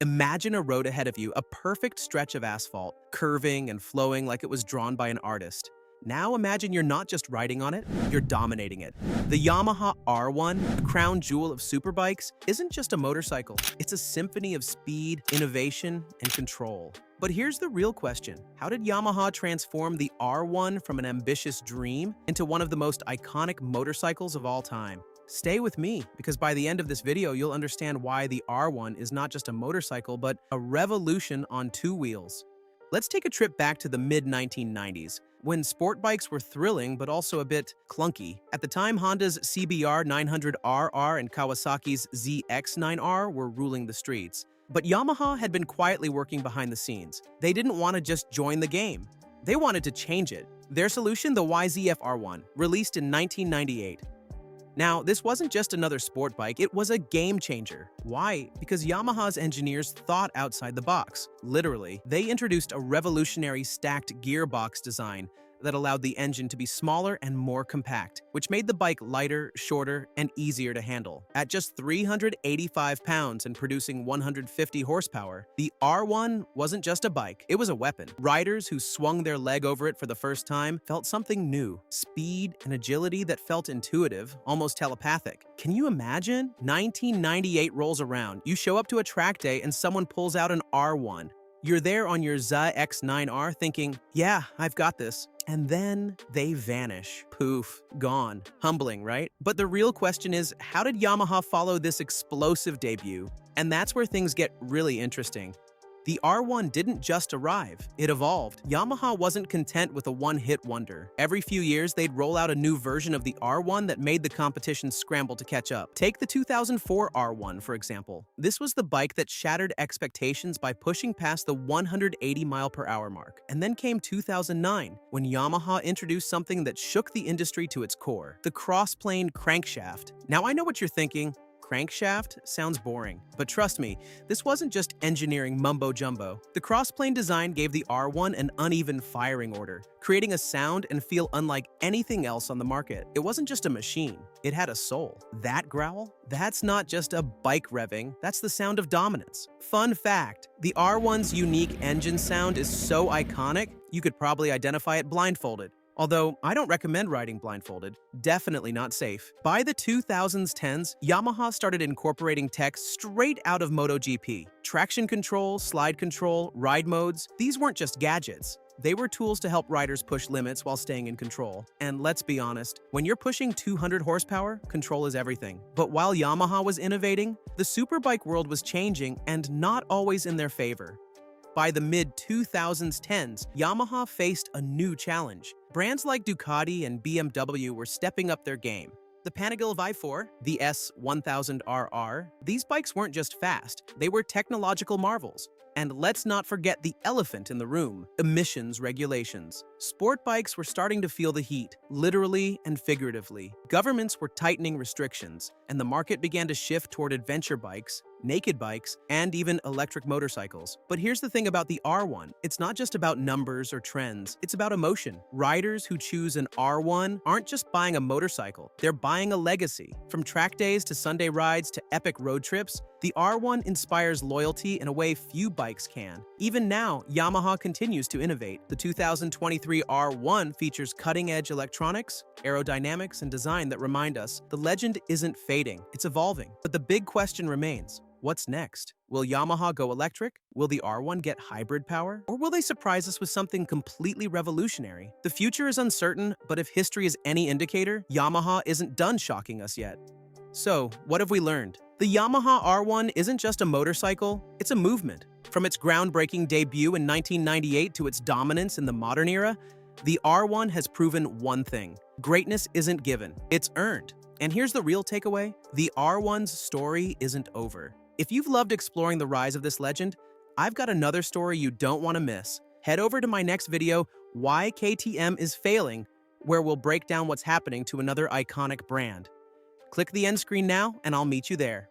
Imagine a road ahead of you, a perfect stretch of asphalt, curving and flowing like it was drawn by an artist. Now imagine you're not just riding on it, you're dominating it. The Yamaha R1, the crown jewel of superbikes, isn't just a motorcycle. It's a symphony of speed, innovation, and control. But here's the real question. How did Yamaha transform the R1 from an ambitious dream into one of the most iconic motorcycles of all time? Stay with me, because by the end of this video, you'll understand why the R1 is not just a motorcycle, but a revolution on two wheels. Let's take a trip back to the mid-1990s, when sport bikes were thrilling but also a bit clunky. At the time, Honda's CBR 900RR and Kawasaki's ZX-9R were ruling the streets. But Yamaha had been quietly working behind the scenes. They didn't want to just join the game. They wanted to change it. Their solution, the YZF-R1, released in 1998. Now, this wasn't just another sport bike, it was a game changer. Why? Because Yamaha's engineers thought outside the box. Literally, they introduced a revolutionary stacked gearbox design that allowed the engine to be smaller and more compact, which made the bike lighter, shorter, and easier to handle. At just 385 pounds and producing 150 horsepower, the R1 wasn't just a bike, it was a weapon. Riders who swung their leg over it for the first time felt something new, speed and agility that felt intuitive, almost telepathic. Can you imagine? 1998 rolls around, you show up to a track day and someone pulls out an R1. You're there on your ZX-9R thinking, yeah, I've got this. And then they vanish. Poof, gone. Humbling, right? But the real question is, how did Yamaha follow this explosive debut? And that's where things get really interesting. The R1 didn't just arrive, it evolved. Yamaha wasn't content with a one-hit wonder. Every few years, they'd roll out a new version of the R1 that made the competition scramble to catch up. Take the 2004 R1, for example. This was the bike that shattered expectations by pushing past the 180-mile-per-hour mark. And then came 2009, when Yamaha introduced something that shook the industry to its core, the cross-plane crankshaft. Now, I know what you're thinking. Crankshaft sounds boring, but trust me, this wasn't just engineering mumbo-jumbo. The crossplane design gave the R1 an uneven firing order, creating a sound and feel unlike anything else on the market. It wasn't just a machine, it had a soul. That growl? That's not just a bike revving, that's the sound of dominance. Fun fact, the R1's unique engine sound is so iconic, you could probably identify it blindfolded. Although, I don't recommend riding blindfolded. Definitely not safe. By the 2010s, Yamaha started incorporating tech straight out of MotoGP. Traction control, slide control, ride modes, these weren't just gadgets. They were tools to help riders push limits while staying in control. And let's be honest, when you're pushing 200 horsepower, control is everything. But while Yamaha was innovating, the superbike world was changing and not always in their favor. By the mid-2010s, Yamaha faced a new challenge. Brands like Ducati and BMW were stepping up their game. The Panigale i4, the S1000RR, these bikes weren't just fast, they were technological marvels. And let's not forget the elephant in the room, emissions regulations. Sport bikes were starting to feel the heat, literally and figuratively. Governments were tightening restrictions, and the market began to shift toward adventure bikes, naked bikes, and even electric motorcycles. But here's the thing about the R1. It's not just about numbers or trends, it's about emotion. Riders who choose an R1 aren't just buying a motorcycle, they're buying a legacy. From track days to Sunday rides to epic road trips, the R1 inspires loyalty in a way few bikes can. Even now, Yamaha continues to innovate. The 2023 R1 features cutting-edge electronics, aerodynamics, and design that remind us the legend isn't fading, it's evolving. But the big question remains, what's next? Will Yamaha go electric? Will the R1 get hybrid power? Or will they surprise us with something completely revolutionary? The future is uncertain, but if history is any indicator, Yamaha isn't done shocking us yet. So, what have we learned? The Yamaha R1 isn't just a motorcycle, it's a movement. From its groundbreaking debut in 1998 to its dominance in the modern era, the R1 has proven one thing. Greatness isn't given, it's earned. And here's the real takeaway, the R1's story isn't over. If you've loved exploring the rise of this legend, I've got another story you don't want to miss. Head over to my next video, Why KTM is Failing, where we'll break down what's happening to another iconic brand. Click the end screen now, and I'll meet you there.